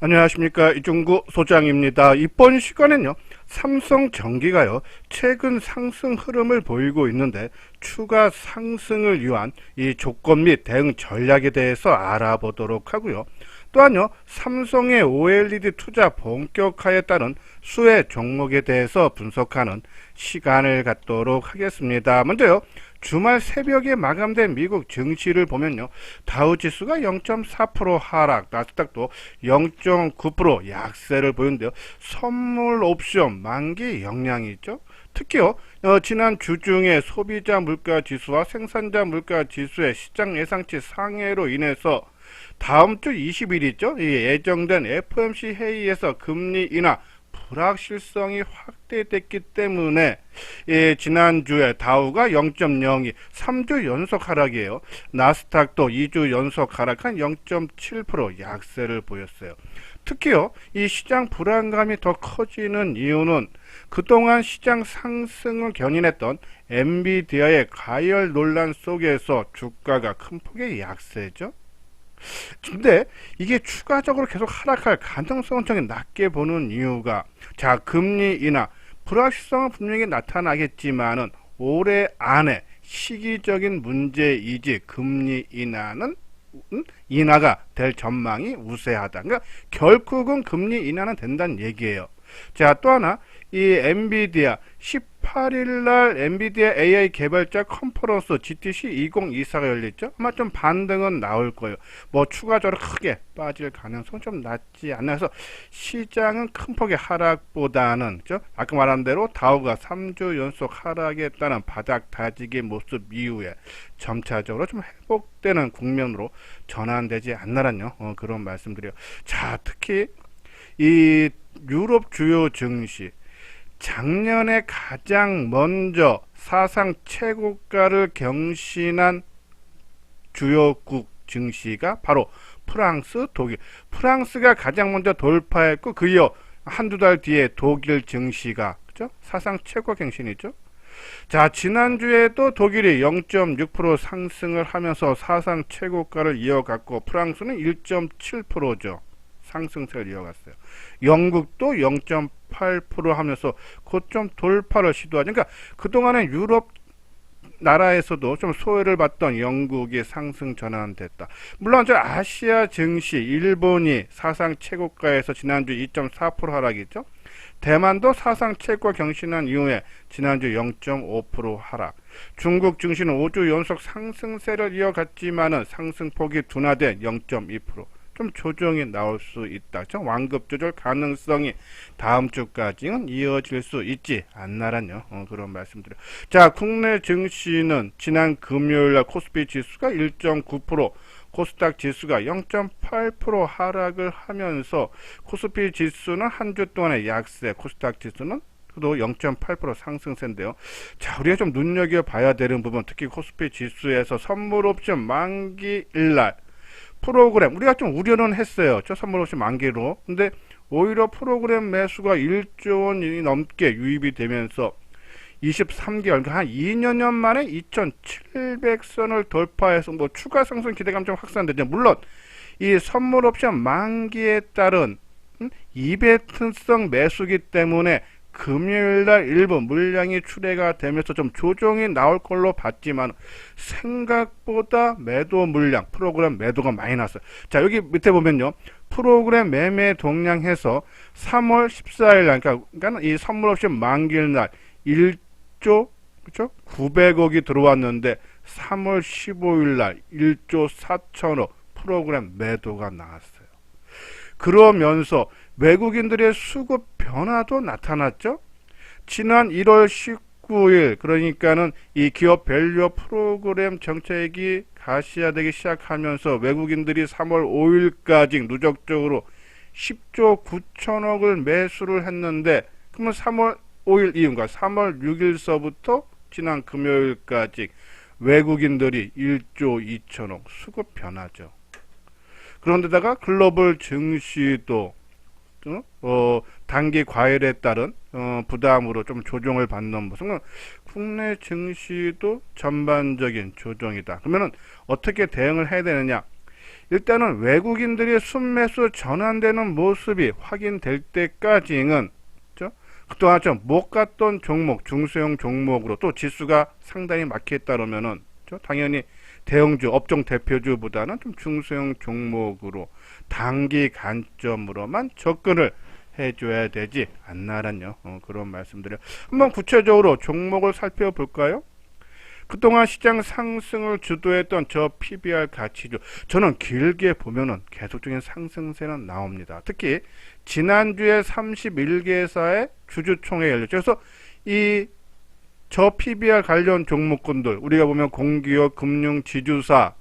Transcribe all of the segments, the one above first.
안녕하십니까, 이중구 소장입니다. 이번 시간에는요, 삼성전기가요 최근 상승 흐름을 보이고 있는데 추가 상승을 위한 이 조건 및 대응 전략에 대해서 알아보도록 하고요. 또한요, 삼성의 OLED 투자 본격화에 따른 수혜 종목에 대해서 분석하는 시간을 갖도록 하겠습니다. 먼저요, 주말 새벽에 마감된 미국 증시를 보면요, 다우지수가 0.4% 하락, 나스닥도 0.9% 약세를 보이는데요. 선물 옵션 만기 영향이 있죠. 특히요, 지난 주 중에 소비자 물가 지수와 생산자 물가 지수의 시장 예상치 상회로 인해서 다음 주 20일이죠. 예정된 FOMC 회의에서 금리 인하 불확실성이 확대됐기 때문에 지난주에 다우가 0.02, 3주 연속 하락이에요. 나스닥도 2주 연속 하락한 0.7% 약세를 보였어요. 특히요, 이 시장 불안감이 더 커지는 이유는 그동안 시장 상승을 견인했던 엔비디아의 가열 논란 속에서 주가가 큰 폭의 약세죠. 근데 이게 추가적으로 계속 하락할 가능성은 좀 낮게 보는 이유가, 자, 금리 인하 불확실성은 분명히 나타나겠지만은 올해 안에 시기적인 문제이지 금리 인하는 인하가 될 전망이 우세하다. 그러니까 결국은 금리 인하는 된다는 얘기예요. 자, 또 하나, 이 엔비디아 18일날 엔비디아 AI 개발자 컨퍼런스 GTC 2024가 열렸죠. 아마 좀 반등은 나올 거예요. 뭐 추가적으로 크게 빠질 가능성 좀 낮지 않나 해서 시장은 큰 폭의 하락보다는, 그죠? 아까 말한 대로 다우가 3주 연속 하락에 따른 바닥 다지기 모습 이후에 점차적으로 좀 회복되는 국면으로 전환되지 않나라뇨. 그런 말씀드려요. 자, 특히 이 유럽 주요 증시, 작년에 가장 먼저 사상 최고가를 경신한 주요국 증시가 바로 프랑스, 독일. 프랑스가 가장 먼저 돌파했고, 그 이어 한두 달 뒤에 독일 증시가, 그죠? 사상 최고 경신이죠. 자, 지난주에도 독일이 0.6% 상승을 하면서 사상 최고가를 이어갔고, 프랑스는 1.7%죠. 상승세를 이어갔어요. 영국도 0.8% 하면서 고점 돌파를 시도하죠. 그러니까 그동안에 유럽 나라에서도 좀 소외를 받던 영국이 상승 전환됐다. 물론 저 아시아 증시, 일본이 사상 최고가에서 지난주 2.4% 하락이죠. 대만도 사상 최고 경신한 이후에 지난주 0.5% 하락. 중국 증시는 5주 연속 상승세를 이어갔지만은 상승폭이 둔화돼 0.2%. 좀 조정이 나올 수 있다. 완급 조절 가능성이 다음 주까지는 이어질 수 있지 않나라뇨. 그런 말씀드려요. 자, 국내 증시는 지난 금요일날 코스피 지수가 1.9%, 코스닥 지수가 0.8% 하락을 하면서 코스피 지수는 한 주 동안의 약세, 코스닥 지수는 또 0.8% 상승세인데요. 자, 우리가 좀 눈여겨봐야 되는 부분, 특히 코스피 지수에서 선물 옵션 만기일날 프로그램, 우리가 좀 우려는 했어요. 저 선물 옵션 만기로. 근데 오히려 프로그램 매수가 1조 원이 넘게 유입이 되면서 23개월, 한 2년 만에 2,700선을 돌파해서 뭐 추가 상승 기대감 좀 확산되죠. 물론 이 선물 옵션 만기에 따른 이벤트성 매수기 때문에 금요일날 일부 물량이 출회가 되면서 좀 조정이 나올 걸로 봤지만 생각보다 매도 물량, 프로그램 매도가 많이 났어요. 자, 여기 밑에 보면요, 프로그램 매매 동량해서 3월 14일날, 그러니까 이 선물 옵션 만기일날 1조, 그렇죠? 900억이 들어왔는데 3월 15일날 1조 4천억 프로그램 매도가 나왔어요. 그러면서 외국인들의 수급 변화도 나타났죠. 지난 1월 19일, 그러니까는 이 기업 밸류 프로그램 정책이 가시화되기 시작하면서 외국인들이 3월 5일까지 누적적으로 10조 9천억을 매수를 했는데, 그러면 3월 5일 이후인가 3월 6일서부터 지난 금요일까지 외국인들이 1조 2천억 수급 변화죠. 그런데다가 글로벌 증시도 단기 과열에 따른 부담으로 좀 조정을 받는 모습은 국내 증시도 전반적인 조정이다. 그러면은 어떻게 대응을 해야 되느냐? 일단은 외국인들이 순매수 전환되는 모습이 확인될 때까지는 그동안 좀 못 갔던 종목, 중소형 종목으로 또 지수가 상당히 막혀있다면은 당연히 대형주, 업종 대표주보다는 좀 중소형 종목으로 단기 관점으로만 접근을 해줘야 되지 않나라뇨. 그런 말씀드려요. 한번 구체적으로 종목을 살펴볼까요? 그동안 시장 상승을 주도했던 저 PBR 가치주, 저는 길게 보면은 계속적인 상승세는 나옵니다. 특히 지난주에 31개사의 주주총회 열렸죠. 그래서 저 PBR 관련 종목군들, 우리가 보면 공기업, 금융, 지주사,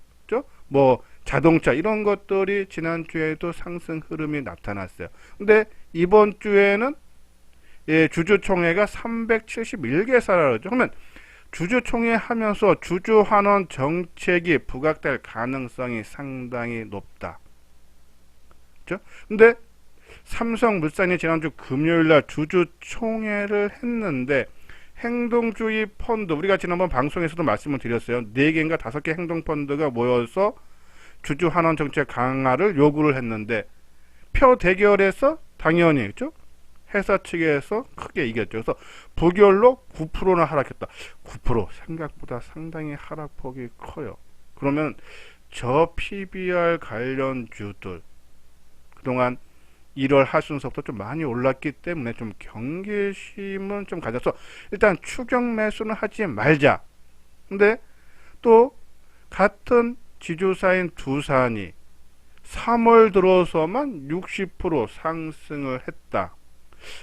뭐 자동차 이런 것들이 지난주에도 상승 흐름이 나타났어요. 근데 이번 주에는 주주총회가 371개사라고 그러죠. 그러면 주주총회 하면서 주주환원 정책이 부각될 가능성이 상당히 높다. 그렇죠? 근데 삼성물산이 지난주 금요일날 주주총회를 했는데 행동주의 펀드, 우리가 지난번 방송에서도 말씀을 드렸어요. 4개인가 5개 행동펀드가 모여서 주주환원 정책 강화를 요구를 했는데 표 대결에서 당연히 그렇죠? 회사 측에서 크게 이겼죠. 그래서 부결로 9%나 하락했다. 9% 생각보다 상당히 하락폭이 커요. 그러면 저 PBR 관련주들 그동안 1월 하순서부터 좀 많이 올랐기 때문에 좀 경계심은 좀 가져서 일단 추격 매수는 하지 말자. 근데 또 같은 지주사인 두산이 3월 들어서만 60% 상승을 했다.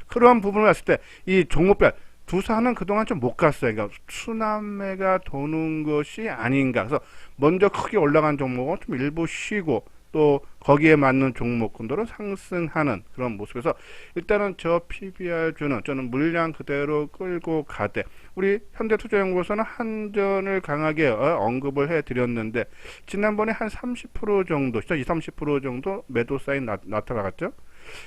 그러한 부분을 봤을 때 이 종목별 두산은 그동안 좀 못 갔어요. 그러니까 순환매가 도는 것이 아닌가. 그래서 먼저 크게 올라간 종목은 좀 일부 쉬고 또 거기에 맞는 종목군들은 상승하는 그런 모습에서 일단은 저 PBR주는 저는 물량 그대로 끌고 가되 우리 현대투자연구소는 한전을 강하게 언급을 해드렸는데 지난번에 한 30% 정도, 20-30% 정도 매도 사인 나타나갔죠.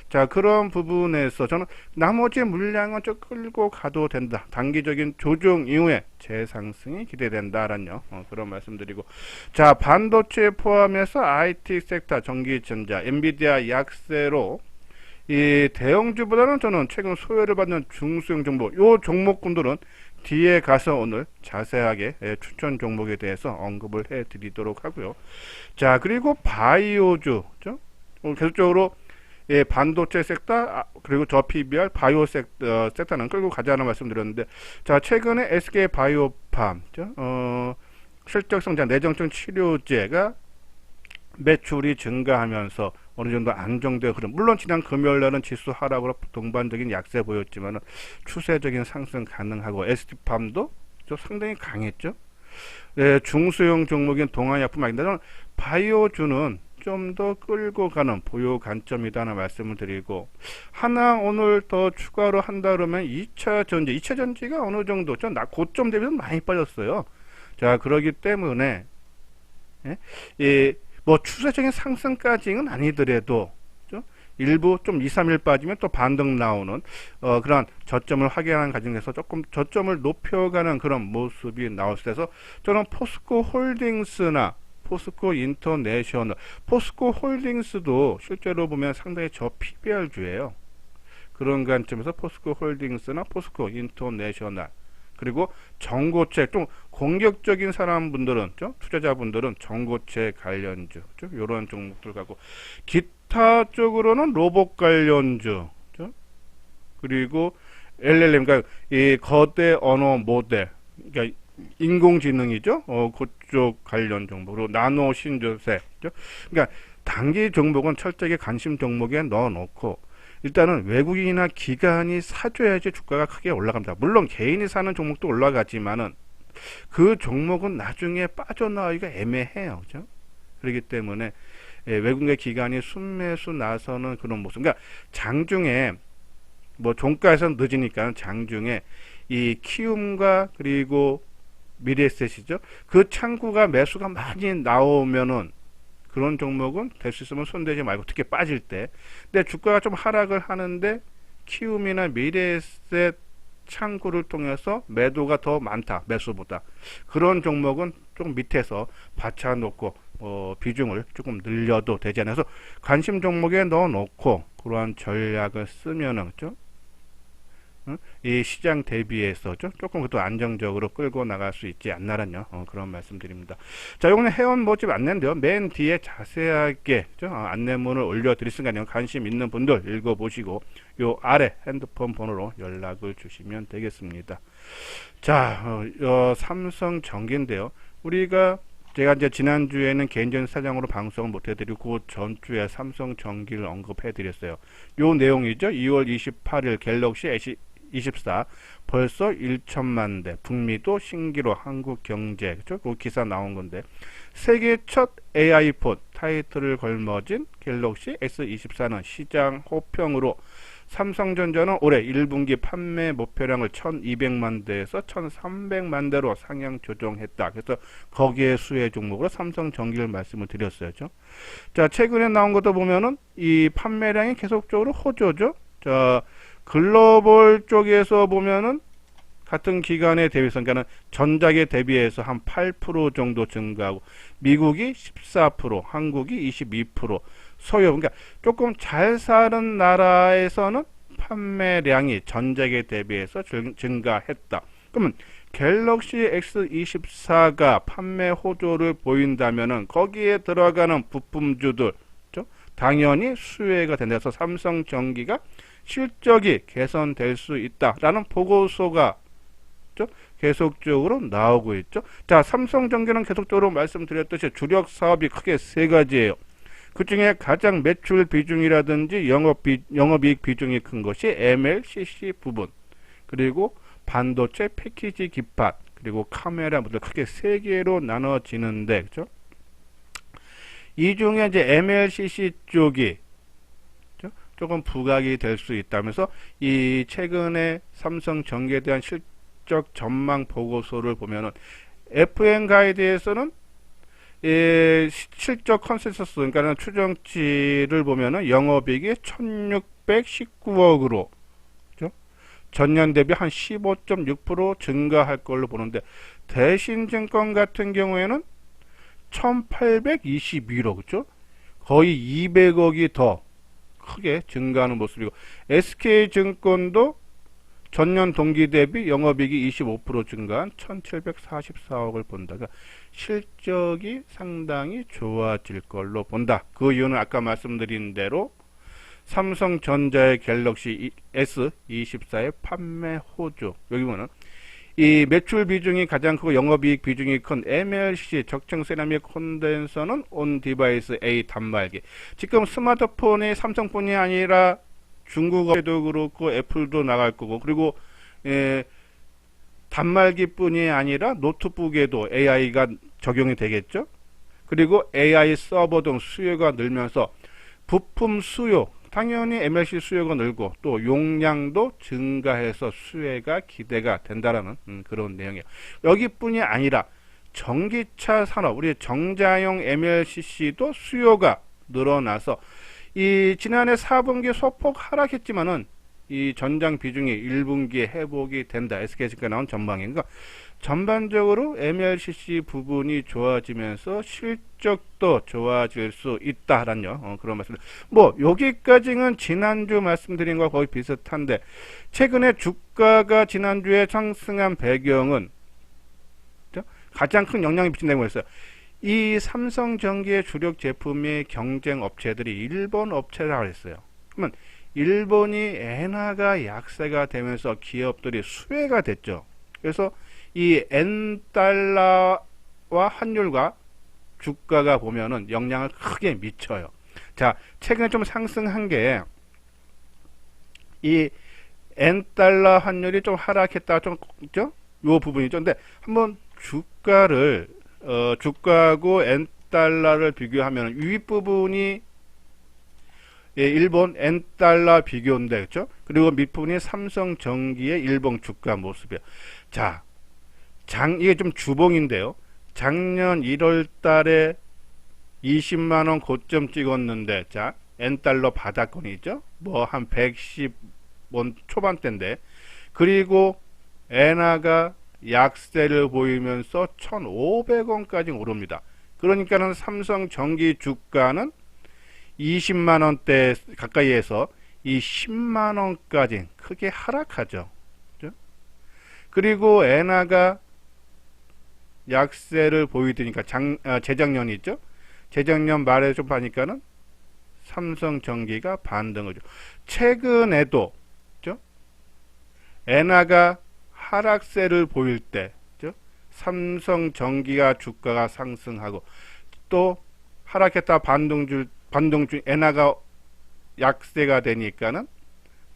자, 그런 부분에서 저는 나머지 물량은 좀 끌고 가도 된다. 단기적인 조정 이후에 재상승이 기대된다라는 그런 말씀드리고, 자, 반도체 포함해서 IT 섹터, 전기전자, 엔비디아 약세로 이 대형주보다는 저는 최근 소외를 받는 중소형 종목, 요 종목군들은 뒤에 가서 오늘 자세하게 추천 종목에 대해서 언급을 해드리도록 하고요. 자, 그리고 바이오주, 계속적으로 반도체 섹터 그리고 저 PBR 바이오 섹터는 끌고 가자는 말씀드렸는데, 자, 최근에 SK 바이오팜 실적 성장 내정증 치료제가 매출이 증가하면서 어느 정도 안정되어 흐름, 물론 지난 금요일날은 지수 하락으로 동반적인 약세 보였지만 추세적인 상승 가능하고 ST팜도 상당히 강했죠. 중소형 종목인 동아약품 아닌데 바이오주는 좀 더 끌고 가는 보유 관점이다는 말씀을 드리고, 하나 오늘 더 추가로 한다 그러면 2차 전지가 어느 정도 좀 고점 대비해서 많이 빠졌어요. 자, 그러기 때문에 뭐 추세적인 상승까지는 아니더라도 일부 좀 2-3일 빠지면 또 반등 나오는 그런 저점을 확인하는 과정에서 조금 저점을 높여가는 그런 모습이 나올 수 있어서 저는 포스코 홀딩스나 포스코 인터내셔널, 포스코 홀딩스도 실제로 보면 상당히 저 PBR주예요. 그런 관점에서 포스코 홀딩스나 포스코 인터내셔널, 그리고 전고체, 좀 공격적인 사람분들은, 투자자분들은 전고체 관련주, 이런 종목들 가고, 기타 쪽으로는 로봇 관련주, 그리고 LLM, 그러니까 이 거대 언어 모델, 그러니까 인공지능이죠. 그쪽 관련 종목으로 나노 신조세. 그러니까 단기 종목은 철저하게 관심 종목에 넣어놓고 일단은 외국인이나 기관이 사줘야지 주가가 크게 올라갑니다. 물론 개인이 사는 종목도 올라가지만은 그 종목은 나중에 빠져나오기가 애매해요. 그죠? 그렇기 때문에 외국인 기관이 순매수 나서는 그런 모습. 그러니까 장중에 뭐 종가에서는 늦으니까 장중에 이 키움과 그리고 미래에셋이죠. 그 창구가 매수가 많이 나오면은 그런 종목은 될 수 있으면 손대지 말고, 특히 빠질 때. 근데 주가가 좀 하락을 하는데 키움이나 미래에셋 창구를 통해서 매도가 더 많다, 매수보다. 그런 종목은 좀 밑에서 받쳐놓고 비중을 조금 늘려도 되지 않아서 관심 종목에 넣어 놓고 그러한 전략을 쓰면은 그죠? 이 시장 대비해서 조금 더 안정적으로 끌고 나갈 수 있지 않나라뇨. 그런 말씀드립니다. 자, 요거는 회원 모집 안내인데요. 맨 뒤에 자세하게 안내문을 올려드렸으니까요. 관심 있는 분들 읽어보시고 요 아래 핸드폰 번호로 연락을 주시면 되겠습니다. 자, 삼성전기인데요. 제가 이제 지난주에는 개인적인 사정으로 방송을 못 해드리고 그 전주에 삼성전기를 언급해드렸어요. 요 내용이죠. 2월 28일 갤럭시 S24 벌써 1천만 대, 북미도 신기로 한국경제, 그죠? 그 기사 나온 건데 세계 첫 AI 폰 타이틀을 걸머진 갤럭시 S24는 시장 호평으로 삼성전자는 올해 1분기 판매 목표량을 1200만 대에서 1300만 대로 상향 조정했다. 그래서 거기에 수혜 종목으로 삼성전기를 말씀을 드렸어요. 자, 최근에 나온 것도 보면은 이 판매량이 계속적으로 호조죠. 자, 글로벌 쪽에서 보면은 같은 기간에 대비해서, 그러니까 전작에 대비해서 한 8% 정도 증가하고, 미국이 14%, 한국이 22%, 서유, 그러니까 조금 잘 사는 나라에서는 판매량이 전작에 대비해서 증가했다. 그러면 갤럭시 S24가 판매 호조를 보인다면은 거기에 들어가는 부품주들, 당연히 수혜가 된다서 삼성전기가 실적이 개선될 수 있다라는 보고서가 계속적으로 나오고 있죠. 자, 삼성전기는 계속적으로 말씀드렸듯이 주력 사업이 크게 세 가지예요. 그 중에 가장 매출 비중이라든지 영업이익 비중이 큰 것이 MLCC 부분, 그리고 반도체 패키지 기판, 그리고 카메라 모델 크게 세 개로 나눠지는데, 그죠? 이 중에 이제 MLCC 쪽이 조금 부각이 될 수 있다면서 이 최근에 삼성전기에 대한 실적 전망 보고서를 보면은 FM 가이드에서는 실적 컨센서스, 그러니까 추정치를 보면은 영업이익이 1619억으로 전년 대비 한 15.6% 증가할 걸로 보는데, 대신증권 같은 경우에는 1821억, 그죠? 거의 200억이 더 크게 증가하는 모습이고, SK증권도 전년 동기 대비 영업이익이 25% 증가한 1744억을 본다. 그러니까 실적이 상당히 좋아질 걸로 본다. 그 이유는 아까 말씀드린 대로 삼성전자의 갤럭시 S24의 판매 호조, 여기 보면 이 매출 비중이 가장 크고 영업이익 비중이 큰 MLCC 적층 세라믹 콘덴서는 온 디바이스 A 단말기. 지금 스마트폰이 삼성뿐이 아니라 중국에도 그렇고 애플도 나갈 거고, 그리고 단말기뿐이 아니라 노트북에도 AI가 적용이 되겠죠. 그리고 AI 서버 등 수요가 늘면서 부품 수요, 당연히 MLC 수요가 늘고 또 용량도 증가해서 수혜가 기대가 된다라는 그런 내용이에요. 여기뿐이 아니라 전기차 산업, 우리 정자용 MLCC도 수요가 늘어나서 이 지난해 4분기 소폭 하락했지만은 이 전장 비중이 1분기에 회복이 된다. SK증권 나온 전망인가. 전반적으로 MLCC 부분이 좋아지면서 실적도 좋아질 수 있다라는 그런 말씀. 뭐 여기까지는 지난주 말씀드린 것과 거의 비슷한데, 최근에 주가가 지난주에 상승한 배경은 가장 큰 영향이 미친다고 했어요. 이 삼성전기의 주력 제품의 경쟁 업체들이 일본 업체라고 했어요. 그러면 일본이 엔화가 약세가 되면서 기업들이 수혜가 됐죠. 그래서 이 N달러와 환율과 주가가 보면은 영향을 크게 미쳐요. 자, 최근에 좀 상승한 게 이 N달러 환율이 좀 하락했다가 좀 있죠? 요 부분이죠. 근데 한번 주가하고 N달러를 비교하면 윗부분이 일본 N달러 비교인데, 그렇죠? 그리고 밑부분이 삼성전기의 일본 주가 모습이에요. 자, 이게 좀 주봉인데요. 작년 1월 달에 20만원 고점 찍었는데, 자, N달러 바닥권이죠? 뭐 한 110원 초반대인데, 그리고 엔화가 약세를 보이면서 1,500원까지 오릅니다. 그러니까는 삼성전기 주가는 20만원대 가까이에서 이 10만원까지 크게 하락하죠. 그죠? 그리고 엔화가 약세를 보이드니까 재작년이죠. 재작년 말에 좀 하니까는 삼성전기가 반등을 줘. 최근에도 그죠? 엔화가 하락세를 보일 때 그죠? 삼성전기가 주가가 상승하고 또 하락했다 반등 중 엔화가 약세가 되니까는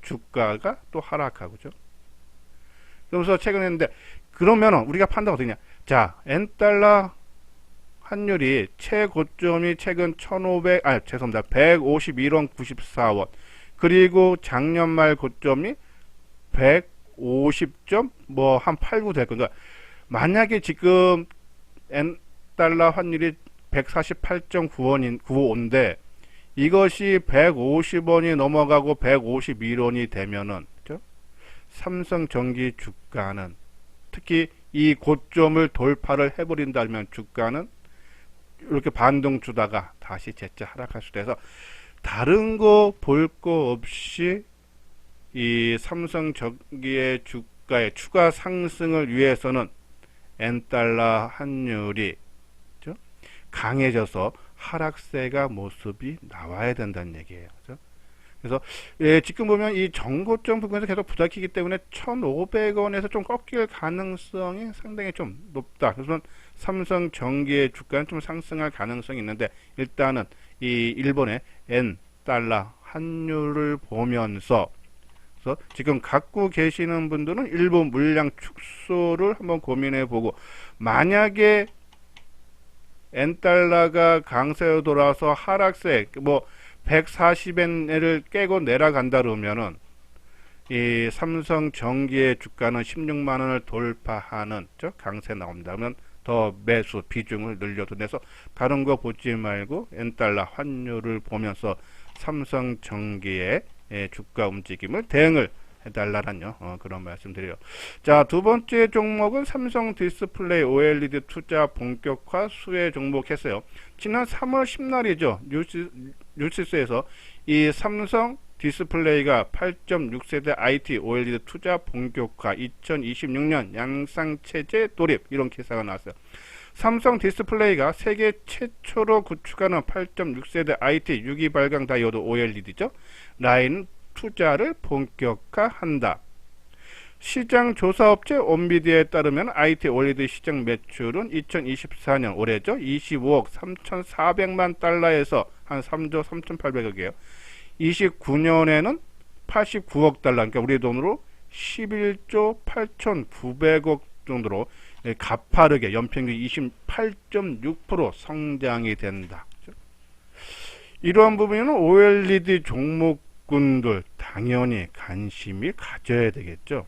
주가가 또 하락하고죠. 그래서 최근에 했는데 그러면은 우리가 판단 어떻게냐? 자, 엔달러 환율이 최고점이 최근 151원 94원. 그리고 작년 말 고점이 150점 한 8, 9 될 건가. 만약에 지금 엔달러 환율이 148.95인데 이것이 150원이 넘어가고 151원이 되면은 그렇죠? 삼성전기 주가는 특히 이 고점을 돌파를 해버린다면 주가는 이렇게 반등 주다가 다시 재차 하락할 수도 해서 다른 거 볼 거 없이 이 삼성전기의 주가의 추가 상승을 위해서는 엔달러 환율이 그렇죠? 강해져서 하락세가 모습이 나와야 된다는 얘기예요. 그렇죠? 그래서 지금 보면 이 정고점 부분에서 계속 부닥치기 때문에 1,500원에서 좀 꺾일 가능성이 상당히 좀 높다. 그래서 삼성전기의 주가는 좀 상승할 가능성이 있는데 일단은 이 일본의 엔 달러 환율을 보면서 그래서 지금 갖고 계시는 분들은 일본 물량 축소를 한번 고민해 보고 만약에 엔달러가 강세로 돌아서 하락세 140엔을 깨고 내려간다 그러면은 이 삼성전기의 주가는 16만원을 돌파하는 강세 나옵니다. 그러면 더 매수 비중을 늘려도 돼서 다른 거 보지 말고 엔달러 환율을 보면서 삼성전기의 주가 움직임을 대응을 해달라는 그런 말씀드려요. 자, 두 번째 종목은 삼성 디스플레이 OLED 투자 본격화 수혜 종목 했어요. 지난 3월 10날이죠. 뉴스에서 이 삼성 디스플레이가 8.6세대 IT OLED 투자 본격화 2026년 양상체제 돌입 이런 기사가 나왔어요. 삼성 디스플레이가 세계 최초로 구축하는 8.6세대 IT 유기 발광 다이오드 OLED죠. 라인 투자를 본격화한다. 시장 조사업체 온비디아에 따르면 IT OLED 시장 매출은 2024년 올해죠. 25억 3,400만 달러에서 한 3조 3,800억이에요. 29년에는 89억 달러, 그러니까 우리 돈으로 11조 8,900억 정도로 가파르게 연평균 28.6% 성장이 된다. 이러한 부분에는 OLED 종목군들 당연히 관심이 가져야 되겠죠.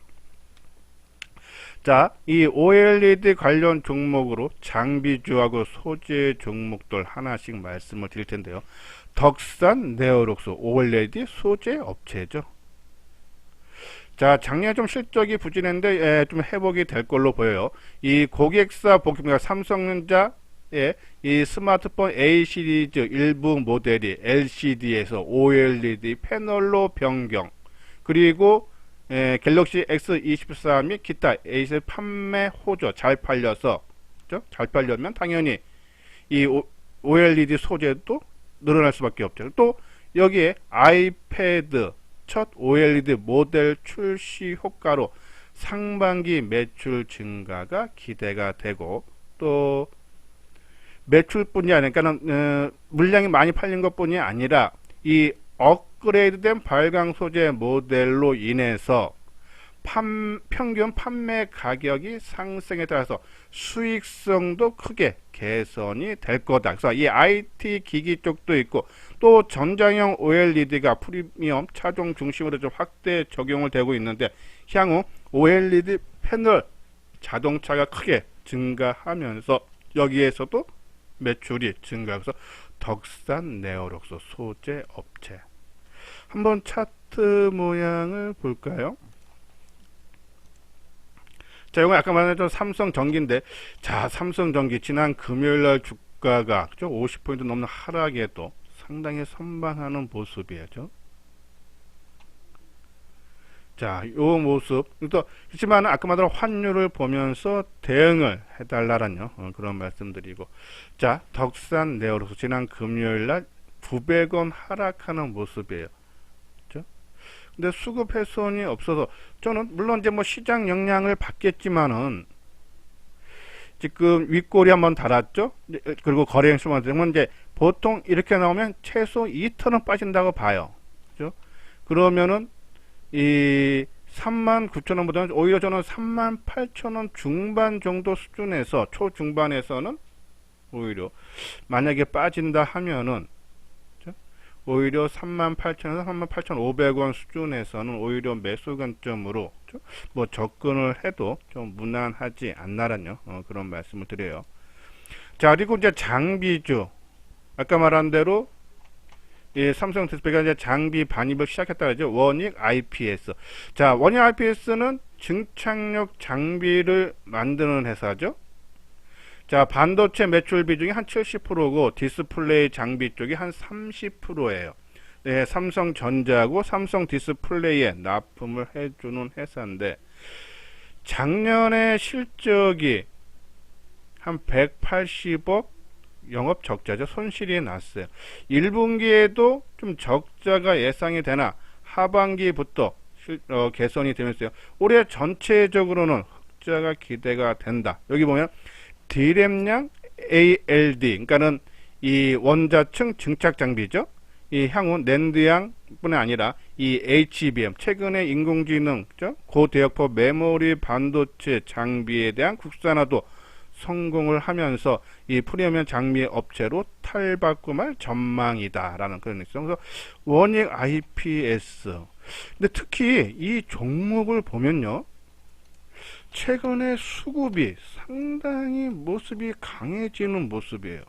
자, 이 OLED 관련 종목으로 장비주하고 소재 종목들 하나씩 말씀을 드릴 텐데요. 덕산 네오록스 OLED 소재 업체죠. 자, 작년에 좀 실적이 부진했는데 좀 회복이 될 걸로 보여요. 이 고객사 복귀가 삼성전자의 이 스마트폰 A 시리즈 일부 모델이 LCD에서 OLED 패널로 변경, 그리고 갤럭시 S24 및 기타 에이스 판매 호조 잘 팔려서 그렇죠? 잘 팔려면 당연히 이 OLED 소재도 늘어날 수밖에 없죠. 또 여기에 아이패드 첫 OLED 모델 출시 효과로 상반기 매출 증가가 기대가 되고, 또 매출뿐이 아니라 그러니까 물량이 많이 팔린 것뿐이 아니라 이 업그레이드된 발광 소재 모델로 인해서 평균 판매 가격이 상승에 따라서 수익성도 크게 개선이 될 거다. 그래서 이 IT 기기 쪽도 있고 또 전장형 OLED가 프리미엄 차종 중심으로 좀 확대 적용을 되고 있는데 향후 OLED 패널 자동차가 크게 증가하면서 여기에서도 매출이 증가해서 덕산 네오록스 소재 업체 한번 차트 모양을 볼까요? 자, 이거 아까 말했던 삼성전기인데, 자, 삼성전기 지난 금요일날 주가가 그죠? 50포인트 넘는 하락에도 상당히 선방하는 모습이죠. 자, 요 모습. 또 그렇지만 아까 말한 환율을 보면서 대응을 해달라는 그런 말씀드리고, 자, 덕산 네오로스 지난 금요일 날 900원 하락하는 모습이에요. 그죠? 근데 수급 훼손이 없어서 저는 물론 이제 뭐 시장 영향을 받겠지만은 지금 윗꼬리 한번 달았죠. 그리고 거래 행수만 되면 이제 보통 이렇게 나오면 최소 2턴은 빠진다고 봐요. 그죠? 그러면은 이 39,000원보다는 오히려 저는 38,000원 중반 정도 수준에서 초중반에서는 오히려 만약에 빠진다 하면은 오히려 38,000원에서 38,500원 수준에서는 오히려 매수 관점으로 뭐 접근을 해도 좀 무난하지 않나라는 그런 말씀을 드려요. 자, 그리고 이제 장비주 아까 말한 대로 이 삼성 디스플레이가 이제 장비 반입을 시작했다 그러죠. 원익 IPS. 자, 원익 IPS는 증착력 장비를 만드는 회사죠. 자, 반도체 매출 비중이 한 70%고 디스플레이 장비 쪽이 한 30%예요. 네, 삼성전자하고 삼성 디스플레이에 납품을 해주는 회사인데 작년에 실적이 한 180억 영업 적자죠. 손실이 났어요. 1분기에도 좀 적자가 예상이 되나 하반기부터 개선이 되면서요. 올해 전체적으로는 흑자가 기대가 된다. 여기 보면 D램량 ALD, 그러니까는 이 원자층 증착 장비죠. 이 향후 낸드양 뿐이 아니라 이 HBM, 최근에 인공지능, 고대역폭 메모리 반도체 장비에 대한 국산화도 성공을 하면서 이 프리미엄 장비 업체로 탈바꿈할 전망이다라는 그런 있어요. 그래서 원익 IPS. 근데 특히 이 종목을 보면요. 최근에 수급이 상당히 모습이 강해지는 모습이에요.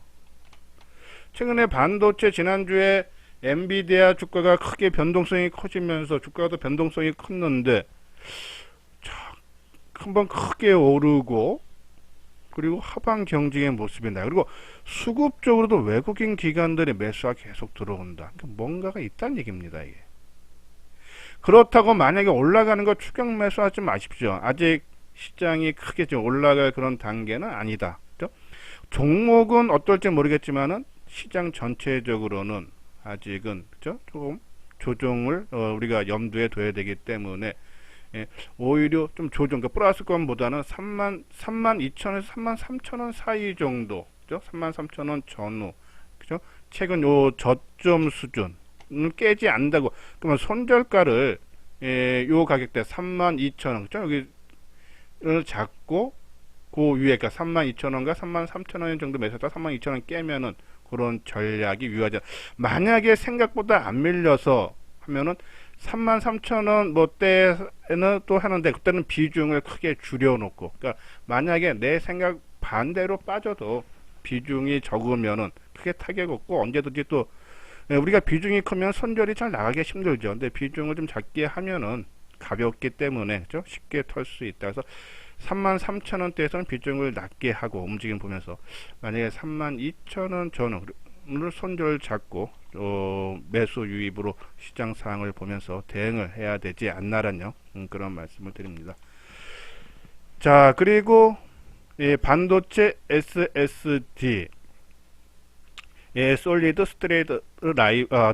최근에 반도체 지난주에 엔비디아 주가가 크게 변동성이 커지면서 주가도 변동성이 컸는데 한번 크게 오르고 그리고 하방 경직의 모습이다. 그리고 수급적으로도 외국인 기관들의 매수가 계속 들어온다. 뭔가가 있다는 얘기입니다. 이게. 그렇다고 만약에 올라가는 거 추격 매수하지 마십시오. 아직 시장이 크게 좀 올라갈 그런 단계는 아니다. 그렇죠? 종목은 어떨지 모르겠지만은 시장 전체적으로는 아직은 그렇죠? 조금 조정을 우리가 염두에 둬야 되기 때문에 오히려 좀 조정, 그러니까 플러스권보다는 32,000원에서 33,000원 사이 정도, 그죠? 33,000원 전후, 그죠? 최근 요 저점 수준은 깨지 않는다고, 그러면 손절가를 요 가격대 32,000원, 그죠? 여기를 잡고 그 위에, 그러니까 32,000원과 33,000원 정도 매수했다 32,000원 깨면은 그런 전략이 유효하죠. 만약에 생각보다 안 밀려서 하면은 33,000원 뭐 때는 또 하는데 그때는 비중을 크게 줄여놓고, 그러니까 만약에 내 생각 반대로 빠져도 비중이 적으면은 크게 타격 없고 언제든지 또 우리가 비중이 크면 손절이 잘 나가기 힘들죠. 근데 비중을 좀 작게 하면은 가볍기 때문에 그렇죠? 쉽게 털 수 있다. 그래서 33,000원대에서는 비중을 낮게 하고 움직임 보면서 만약에 32,000원 전후를 손절 잡고 매수 유입으로 시장 상황을 보면서 대응을 해야 되지 않나라는 그런 말씀을 드립니다. 자, 그리고 반도체 SSD 솔리드 스트레이트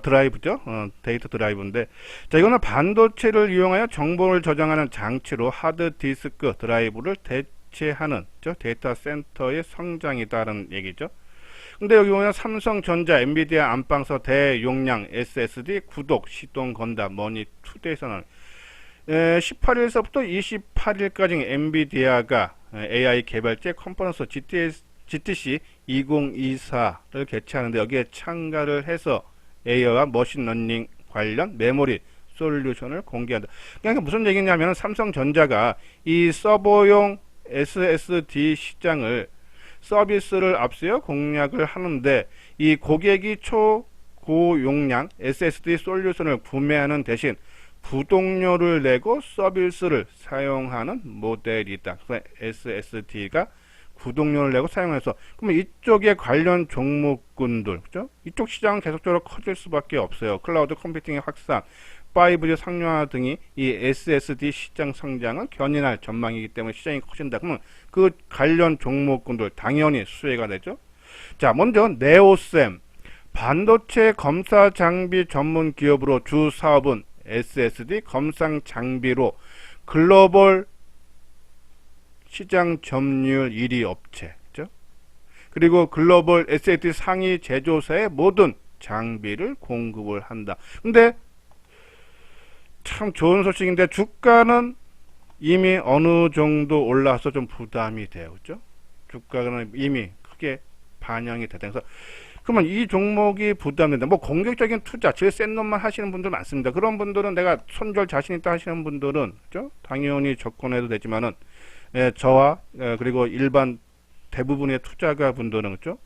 드라이브죠. 데이터 드라이브인데, 자, 이거는 반도체를 이용하여 정보를 저장하는 장치로 하드디스크 드라이브를 대체하는 데이터 센터의 성장이다라는 얘기죠. 근데 여기 보면 삼성전자, 엔비디아 안방서 대용량 SSD 구독 시동 건다 머니 투데이서는 18일서부터 28일까지 엔비디아가 AI 개발제 컨퍼런스 GTC 2024를 개최하는데 여기에 참가를 해서 AI와 머신러닝 관련 메모리 솔루션을 공개한다. 그러니까 무슨 얘기냐면 삼성전자가 이 서버용 SSD 시장을 서비스를 앞세워 공략을 하는데 이 고객이 초고용량 SSD 솔루션을 구매하는 대신 구독료를 내고 서비스를 사용하는 모델이다. 그래서 SSD가 구독료를 내고 사용해서, 그러면 이쪽에 관련 종목군들, 그죠? 이쪽 시장은 계속적으로 커질 수밖에 없어요. 클라우드 컴퓨팅의 확산, 5G 상용화 등이 이 SSD 시장 성장을 견인할 전망이기 때문에 시장이 커진다. 그러면 그 관련 종목군들 당연히 수혜가 되죠. 자, 먼저 네오셈, 반도체 검사 장비 전문 기업으로 주 사업은 SSD 검상 장비로 글로벌 시장 점유율 1위 업체, 그죠? 그리고 글로벌 SSD 상위 제조사의 모든 장비를 공급을 한다. 근데 참 좋은 소식인데 주가는 이미 어느 정도 올라서 좀 부담이 돼요, 그죠? 주가는 이미 크게 반영이 됐다. 그래서 그러면 이 종목이 부담된다. 뭐 공격적인 투자, 제일 센 놈만 하시는 분들 많습니다. 그런 분들은 내가 손절 자신 있다 하시는 분들은, 그죠? 당연히 접근해도 되지만은, 저와 그리고 일반 대부분의 투자가 분들은, 그죠?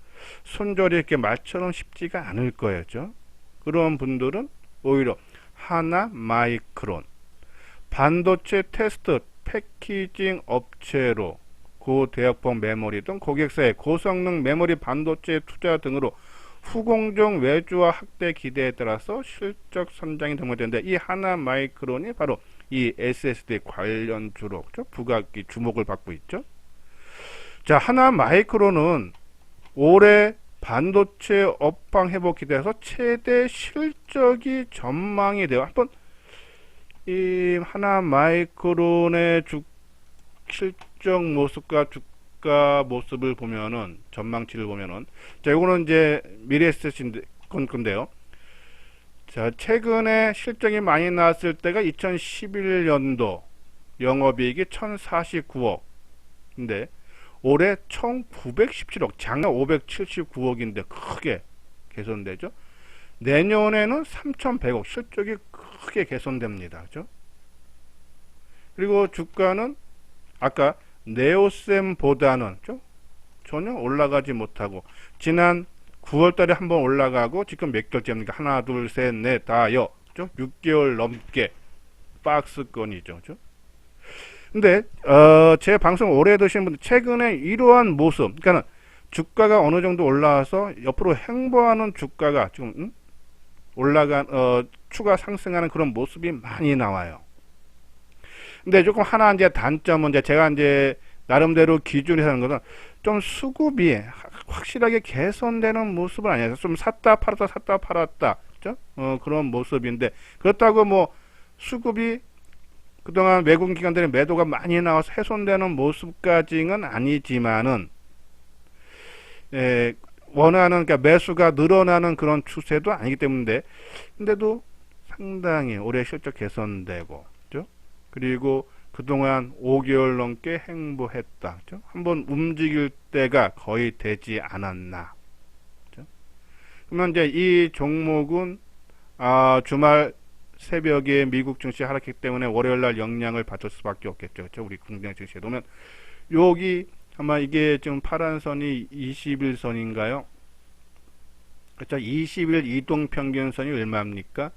손절이 이렇게 말처럼 쉽지가 않을 거예요, 그죠? 그런 분들은 오히려 하나 마이크론, 반도체 테스트 패키징 업체로 고대역폭 메모리 등 고객사의 고성능 메모리 반도체 투자 등으로 후공정 외주화 확대 기대에 따라서 실적 선장이 되는데, 이 하나 마이크론이 바로 이 SSD 관련주로, 그렇죠? 부각이 주목을 받고 있죠. 자, 하나 마이크론은 올해 반도체 업황 회복 기대에서 최대 실적이 전망이 돼요. 한번 이 하나 마이크론의 실적 모습과 주가 모습을 보면은, 전망치를 보면은, 자, 이거는 이제 미래에셋인데 건데요. 자, 최근에 실적이 많이 나왔을 때가 2011년도 영업이익이 1049억. 근데 올해 1917억, 작년 579억인데 크게 개선되죠. 내년에는 3100억, 실적이 크게 개선됩니다. 그죠? 그리고 주가는 아까 네오셈보다는 전혀 올라가지 못하고, 지난 9월달에 한번 올라가고 지금 몇 개월째입니까? 하나, 둘, 셋, 넷, 다여, 6개월 넘게 박스권이죠. 그죠? 근데 제 방송 오래 드시는 분들, 최근에 이러한 모습, 그러니까 주가가 어느 정도 올라와서 옆으로 횡보하는 주가가 지금 추가 상승하는 그런 모습이 많이 나와요. 근데 조금 하나 이제 단점은, 제가 이제 나름대로 기준이 하는 것은 좀 수급이 확실하게 개선되는 모습은 아니에요. 좀 샀다 팔았다 샀다 팔았다, 그죠? 그런 모습인데, 그렇다고 뭐 수급이 그동안 외국 기관들의 매도가 많이 나와서 훼손되는 모습까지는 아니지만은, 원하는, 그러니까 매수가 늘어나는 그런 추세도 아니기 때문에, 근데도 상당히 올해 실적 개선되고, 그죠? 그리고 그동안 5개월 넘게 행보했다, 그죠? 한번 움직일 때가 거의 되지 않았나, 그죠? 그러면 이제 이 종목은 주말 새벽에 미국 증시 하락했기 때문에 월요일날 영향을 받을 수밖에 없겠죠, 그죠? 우리 국내 증시에 보면 여기 아마 이게 지금 파란 선이 21선인가요? 그렇죠? 20일 이동평균선이 얼마입니까?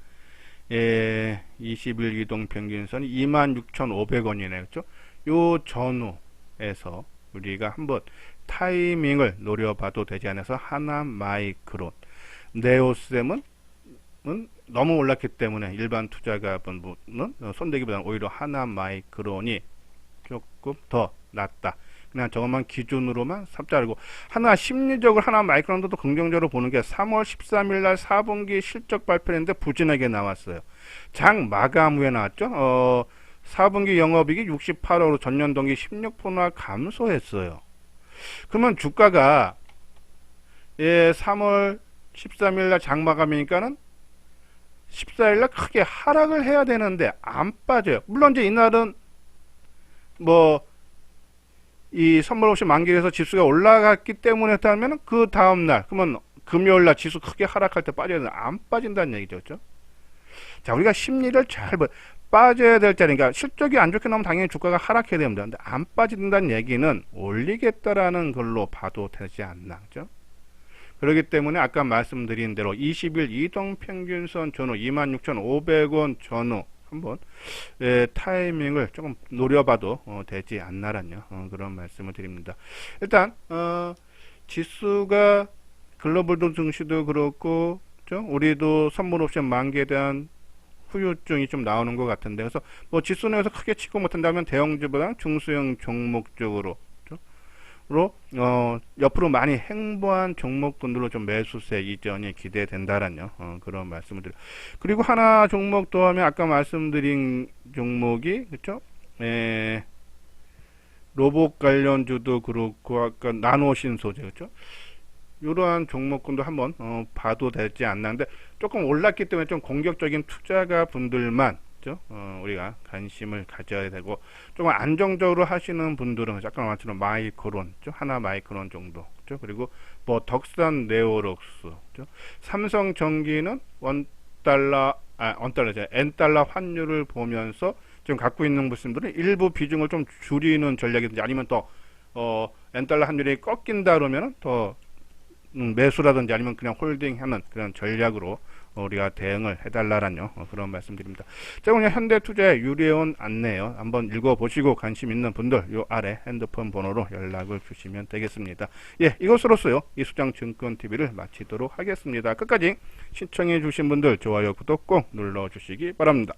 20일 이동평균선이 26,500원이네요. 그렇죠? 요 전후에서 우리가 한번 타이밍을 노려봐도 되지 않아서 하나 마이크론, 네오셈은 너무 올랐기 때문에 일반 투자가분은 손대기보다는 오히려 하나 마이크론이 조금 더 낫다. 그냥 저것만 기준으로만 삽자르고, 하나 심리적으로 하나 마이크론도 긍정적으로 보는 게 3월 13일 날 4분기 실적 발표했는데 부진하게 나왔어요. 장 마감 후에 나왔죠. 4분기 영업이익이 68억으로 전년 동기 16%나 감소했어요. 그러면 주가가 3월 13일 날 장 마감이니까는 14일 날 크게 하락을 해야 되는데 안 빠져요. 물론 이제 이날은 이 선물 없이 만기에서 지수가 올라갔기 때문에 했다면 그 다음날, 그러면 금요일날 지수 크게 하락할 때 빠져야 되는데 안 빠진다는 얘기죠. 그렇죠? 자, 우리가 심리를 잘 빠져야 될 자리니까, 실적이 안 좋게 나오면 당연히 주가가 하락해야 됩니다. 근데 안 빠진다는 얘기는 올리겠다라는 걸로 봐도 되지 않나. 그죠? 그렇기 때문에 아까 말씀드린 대로 20일 이동평균선 전후 26,500원 전후 한번 타이밍을 조금 노려봐도 되지 않나라뇨. 그런 말씀을 드립니다. 일단 지수가 글로벌 증시도 그렇고 그렇죠? 우리도 선물 옵션 만기에 대한 후유증이 좀 나오는 것 같은데, 그래서 뭐 지수 내에서 크게 치고 못한다면 대형주보다 중소형 종목 쪽으로 옆으로 많이 행보한 종목군들로 좀 매수세 이전이 기대된다라는 그런 말씀을 드려요. 그리고 하나 종목 더 하면 아까 말씀드린 종목이 그렇죠? 로봇 관련주도 그렇고 아까 나노신소재 그렇죠? 이러한 종목군도 한번 봐도 되지 않나는데, 조금 올랐기 때문에 좀 공격적인 투자가 분들만 그렇죠? 우리가 관심을 가져야 되고, 조금 안정적으로 하시는 분들은 약간 말처럼 마이크론, 그렇죠? 하나 마이크론 정도, 그렇죠? 그리고 뭐 덕산 네오록스, 그렇죠? 삼성전기는 N달러 환율을 보면서 지금 갖고 있는 분들은 일부 비중을 좀 줄이는 전략이든지, 아니면 더 N달러 환율이 꺾인다 그러면 더 매수라든지 아니면 그냥 홀딩하는 그런 전략으로 우리가 대응을 해달라는 그런 말씀드립니다. 자, 오늘 현대투자의 유리해온 안내요. 한번 읽어보시고 관심 있는 분들 요 아래 핸드폰 번호로 연락을 주시면 되겠습니다. 예, 이것으로서요 이수장증권TV를 마치도록 하겠습니다. 끝까지 시청해 주신 분들 좋아요, 구독 꼭 눌러주시기 바랍니다.